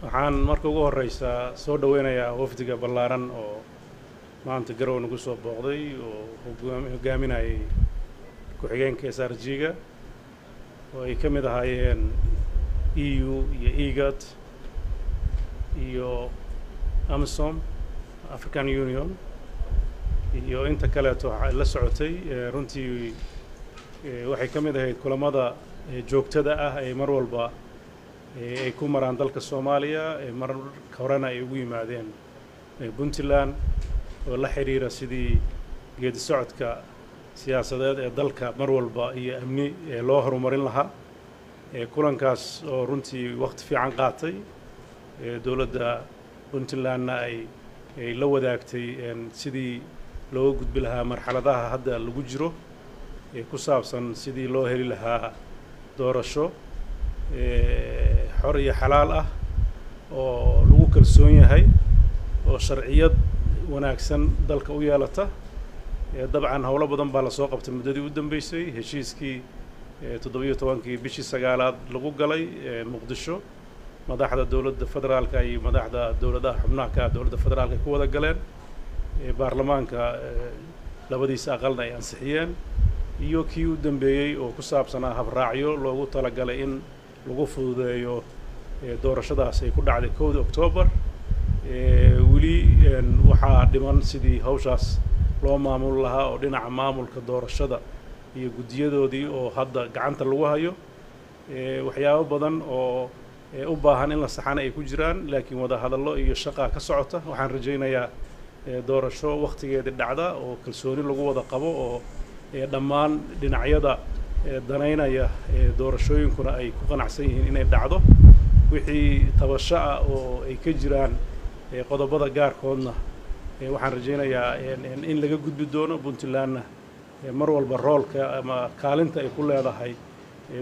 waxaan marka ugu horeysa soo dhaweynayaa wafdiga ballaaran oo maanta garow nagu soo booqday oo hogaaminayay ku-xigeenka SRG-ga oo ay ka mid ahaayeen EU iyo IGAD iyo AMISOM African Union iyo inta kaleeto waxay la socotay runtii waxay ka mid ahayd kulamada joogtada ah ee mar walba ay ku maraan dalka Soomaaliya mar horena ay ugu yimaadeen Puntland oo la xiriira sidii geedi socodka siyaasadeed ee dalka mar walba iyo amni loo horumarin lahaa kulankaas oo runtii waqti fiican qaatay dawladda Puntlandna ay la wadaagtay sidii loo gudbi lahaa marxaladaha hadda lagu jiro ku saabsan sidii loo heli lahaa doorasho xor iyo xalaal ah oo lagu kalsoon yahay oo sharciyad wanaagsan dalka u yeelata dabcan hawlo badan baa la soo qabtay muddadii u dambeysay heshiiskii 17kii bishii 9aad lagu galay Muqdisho madaxda dawladda federaalka iyo madaxda dawladaha xubnaha ka dawladda federaalka ku wada galeen baarlamaanka labadiisa aqalna ay ansixiyeen iyo kii u dambeeyay oo ku saabsanaa habraacyo loogu talagalay in lagu fududeeyo doorashadaas ay ku dhacday 1 October wili waxaa dhiman sidii hawshaas loo maamul lahaa oo dhinaca maamulka doorashada iyo gudiyadoodii oo hadda gacanta lagu hayo waxyaabo badan oo u baahan in la saxan ay ku jiraan laakiin wada hadallo iyo shaqo ka socota waxaan rajaynayaa doorasho waqtigeedii dhacda oo kalsooni lagu wada qabo oo dhammaan dhinacyada danaynaya doorashooyinkuna ay ku qanacsan yihiin inay dhacdo wixii tabasho ah oo ay ka jiraan qodobada gaarkoodna waxaan rajaynayaa in laga gudbi doono Puntlandna mar walba roolka ama kaalinta ay ku leedahay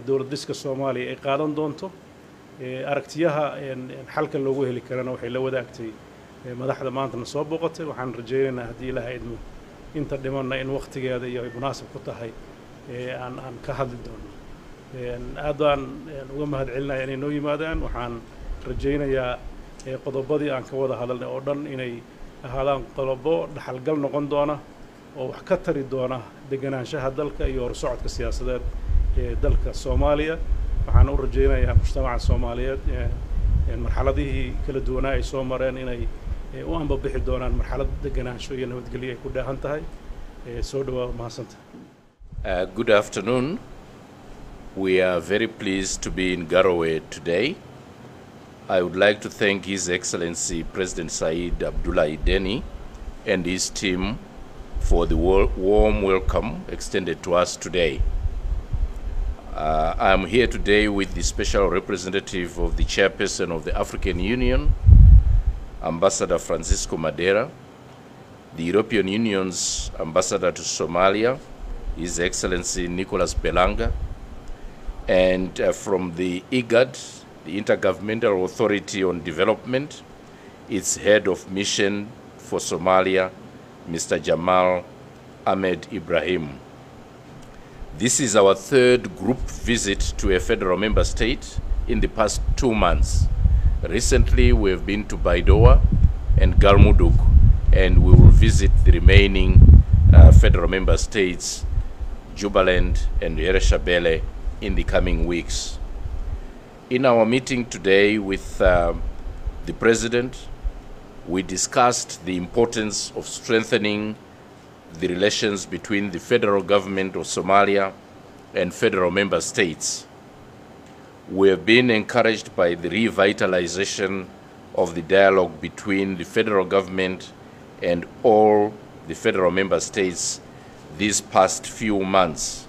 dawlad dhiska Soomaaliya ay qaadan doonto aragtiyaha xalka loogu heli karana waxay la wadaagtay madaxda maanta soo booqatay waxaan rajaynaynaa haddii Ilaahay idmo inta dhimanna in waqtigeeda iyo ay munaasib ku tahay aan ka hadli doono aadaan uga mahadcelinayaa inay noo yimaadaan waxaan rajaynayaa qodobadii aan ka wada hadalnay oo dhan inay ahaadaan qodobo dhaxalgal noqon doona oo wax ka tari doona deganaanshaha dalka iyo horsocodka siyaasadeed ee dalka Soomaaliya waxaan u rajaynayaa mujtamaca Soomaaliyeed marxaladihii kala duwanaa ay soo mareen inay u anbabixi doonaan marxalad deganaansho iyo nabadgelyo ay ku dheehan tahay soo dhawaad mahadsantahay. Good afternoon. We are very pleased to be in Garowe today. I would like to thank His Excellency President Said Abdullahi Deni and his team for the warm welcome extended to us today. I am here today with the special representative of the chairperson of the African Union, Ambassador Francisco Madera, the European Union's ambassador to Somalia, His Excellency Nicholas Belanga, and from the IGAD, the Intergovernmental Authority on Development, its head of mission for Somalia, Mr. Jamal Ahmed Ibrahim. This is our third group visit to a federal member state in the past 2 months. Recently, we have been to Baidoa and Galmudug, and we will visit the remaining federal member states, Jubaland and Yereshabele, in the coming weeks. In our meeting today with the President, we discussed the importance of strengthening the relations between the federal government of Somalia and federal member states. We have been encouraged by the revitalization of the dialogue between the federal government and all the federal member states these past few months.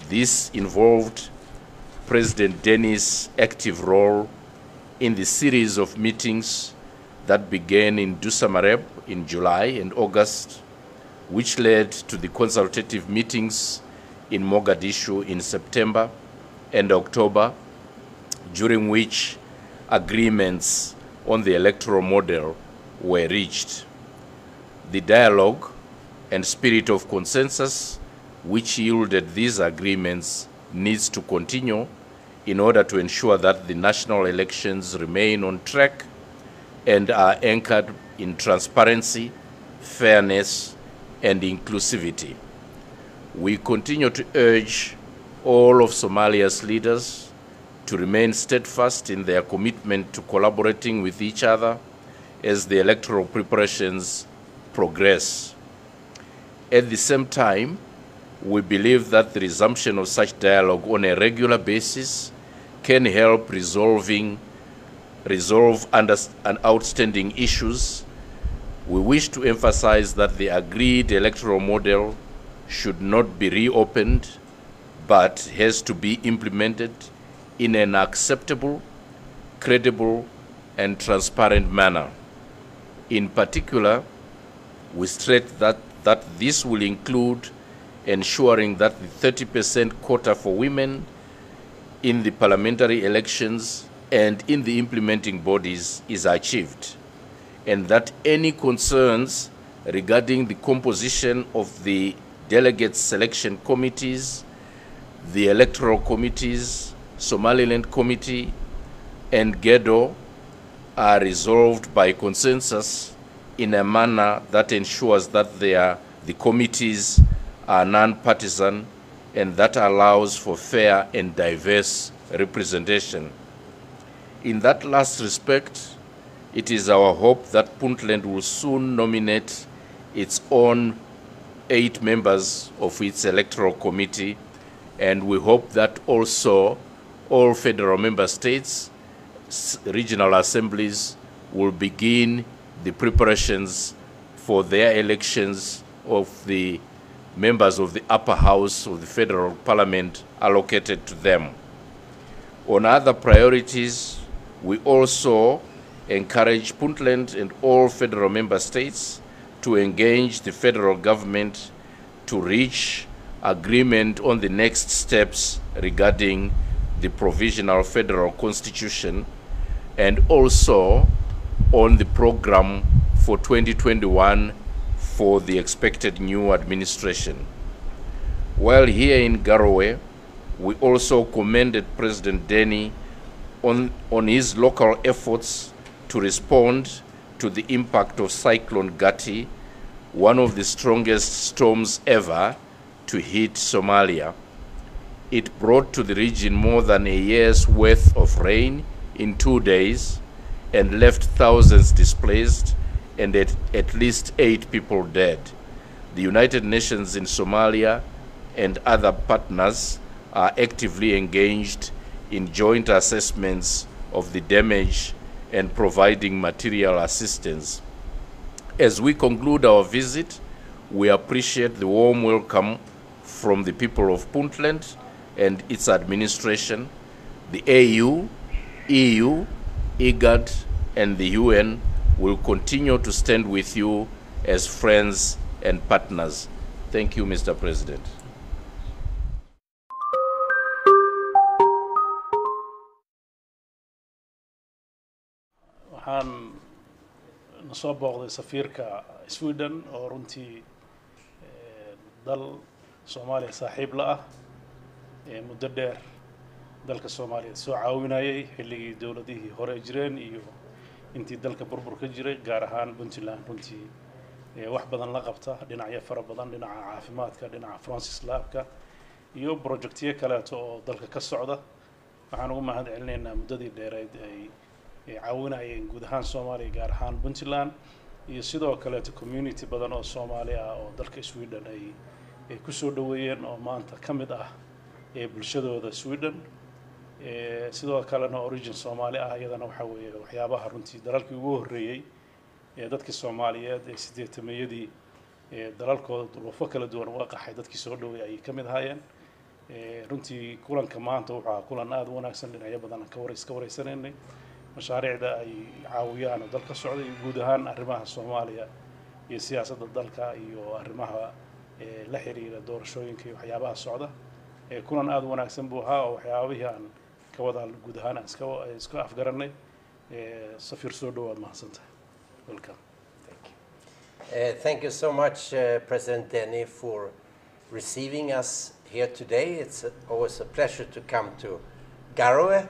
This involved President Deni's active role in the series of meetings that began in Dusamareb in July and August, which led to the consultative meetings in Mogadishu in September and October, during which agreements on the electoral model were reached. The dialogue and spirit of consensus which yielded these agreements needs to continue in order to ensure that the national elections remain on track and are anchored in transparency, fairness, and inclusivity. We continue to urge all of Somalia's leaders to remain steadfast in their commitment to collaborating with each other as the electoral preparations progress. At the same time, we believe that the resumption of such dialogue on a regular basis can help resolve outstanding issues. We wish to emphasize that the agreed electoral model should not be reopened, but has to be implemented in an acceptable, credible, and transparent manner. In particular, we stress that this will include ensuring that the 30% quota for women in the parliamentary elections and in the implementing bodies is achieved, and that any concerns regarding the composition of the delegate selection committees, the electoral committees, Somaliland Committee, and GEDO are resolved by consensus in a manner that ensures that the committees are non-partisan and that allows for fair and diverse representation. In that last respect, it is our hope that Puntland will soon nominate its own 8 members of its electoral committee, and we hope that also all federal member states, regional assemblies will begin the preparations for their elections of the members of the upper house of the federal parliament allocated to them. On other priorities, we also encourage Puntland and all federal member states to engage the federal government to reach agreement on the next steps regarding the provisional federal constitution and also on the program for 2021 for the expected new administration. While here in Garowe, we also commended President Deni on his local efforts to respond to the impact of Cyclone Gati, one of the strongest storms ever to hit Somalia. It brought to the region more than a year's worth of rain in 2 days and left thousands displaced and at least 8 people dead. The United Nations in Somalia and other partners are actively engaged in joint assessments of the damage and providing material assistance. As we conclude our visit, we appreciate the warm welcome from the people of Puntland and its administration. The AU, EU, IGAD, and the UN will continue to stand with you as friends and partners. Thank you, Mr. President. waxaan soo booqday safiirka Sweden oo runtii dal Soomaaliya saaxiib la ah muddo dheer dalka Soomaaliya soo caawinayay xilligii dawladihii hore jireen iyo intii dalka burbur ka jiray gaar ahaan Puntland runtii wax badan la qabta dhinacyo fara badan dhinaca caafimaadka dhinaca Francis Labka iyo projectyo kale oo dalka ka socda waxaan ugu mahad celinaynaa muddadii dheereed ay caawinayeen guud ahaan Soomaaliya gaar ahaan Puntland iyo sidoo kale community badan oo Soomaali ah oo dalka Sweden ay ku soo dhaweeyeen oo maanta kamid ah bulshadooda Sweden sidoo kalena origin Soomaali ah iyadana waxa weeye waxyaabaha runtii dalalkii ugu horeeyay dadka Soomaaliyeed ee 80meeyadii dalalkooda duruufo kala duwan uga qaxay dadkii soo dhaweeyay ay kamid ahaayeen runtii kulanka maanta waxa kulan aad u wanaagsan dhinacyo badan ka waraysanay mashaariicda ay caawiyaan oo dalka socda iyo guud ahaan arrimaha Soomaaliya iyo siyaasadda dalka iyo arrimaha la xiriira doorashooyinka iyo waxyaabaha socda kulan aad u wanaagsan buu ahaa oo waxyaabihii aan ka wada guud ahaan iska afgaranay safir soo dhawaad mahadsantahay. Welcome. Thank you so much, President Deni, for receiving us here today. It's always a pleasure to come to Garowe.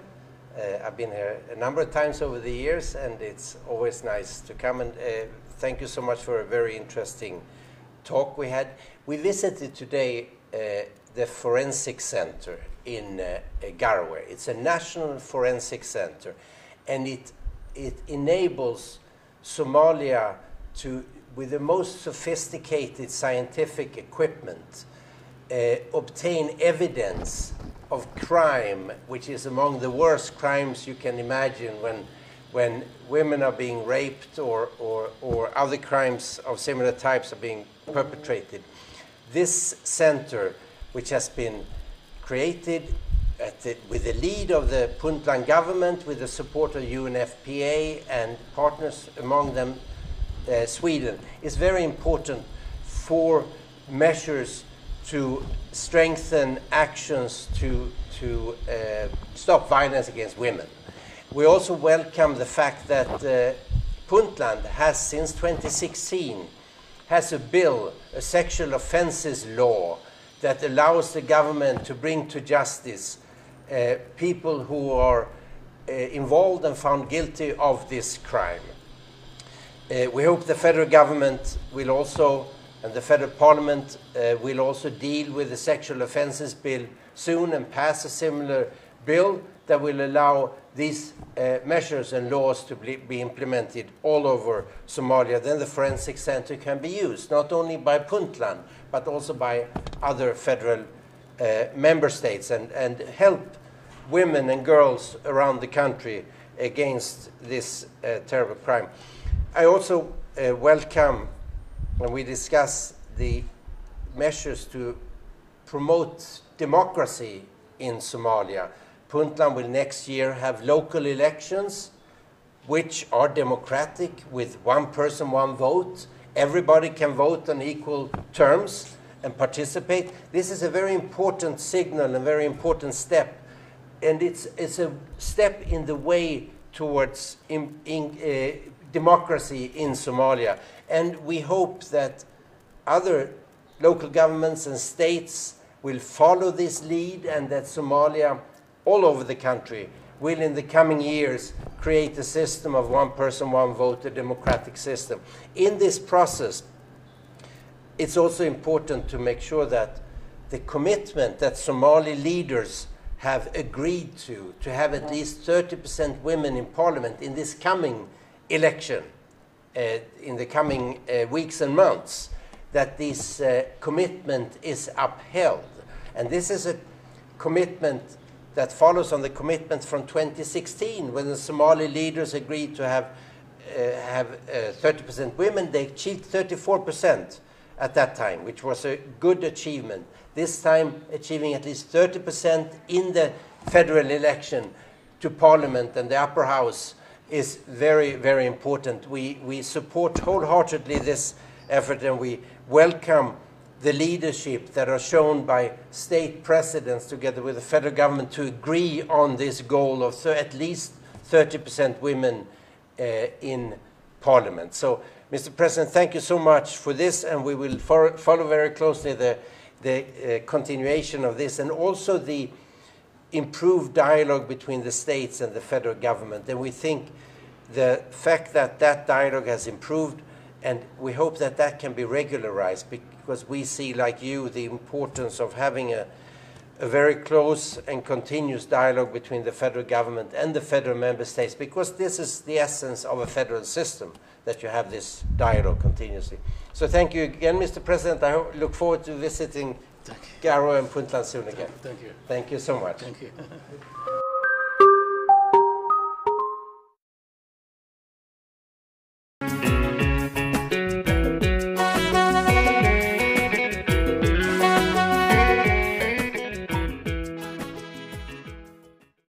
I've been here a number of times over the years, and it's always nice to come. And thank you so much for a very interesting talk we had. We visited today the Forensic Center in Garowe. It's a national forensic center, and it enables Somalia to, with the most sophisticated scientific equipment, obtain evidence of crime, which is among the worst crimes you can imagine when women are being raped or other crimes of similar types are being perpetrated. This center, which has been created with the lead of the Puntland government, with the support of UNFPA and partners, among them Sweden, is very important for measures to strengthen actions to stop violence against women. We also welcome the fact that Puntland has, since 2016, has a bill, a sexual offences law, that allows the government to bring to justice people who are involved and found guilty of this crime. We hope the federal government will also, and the federal parliament will also deal with the sexual offences bill soon and pass a similar bill that will allow these measures and laws to be implemented all over Somalia. Then the forensic center can be used, not only by Puntland, but also by other federal member states, and help women and girls around the country against this terrible crime. I also welcome, when we discuss the measures to promote democracy in Somalia, Puntland will next year have local elections which are democratic, with one person, one vote. Everybody can vote on equal terms and participate. This is a very important signal and very important step, and it's a step in the way towards democracy in Somalia. And we hope that other local governments and states will follow this lead, and that Somalia, all over the country, will in the coming years create a system of one person, one vote, a democratic system. In this process, it's also important to make sure that the commitment that Somali leaders have agreed to have at least 30% women in parliament in this coming election, in the coming weeks and months, that this commitment is upheld. And this is a commitment that follows on the commitment from 2016, when the Somali leaders agreed to have 30% women. They achieved 34% at that time, which was a good achievement. This time, achieving at least 30% in the federal election to parliament and the upper house is very, very important. We support wholeheartedly this effort, and we welcome the leadership that are shown by state presidents together with the federal government to agree on this goal of at least 30% women in parliament. So, Mr. President, thank you so much for this, and we will follow very closely the continuation of this, and also the improved dialogue between the states and the federal government. And we think the fact that that dialogue has improved, and we hope that that can be regularized, because we see, like you, the importance of having a very close and continuous dialogue between the federal government and the federal member states, because this is the essence of a federal system, that you have this dialogue continuously. So thank you again, Mr. President. I look forward to visiting Garowe and Puntland soon again. Thank you. Thank you so much. Thank you.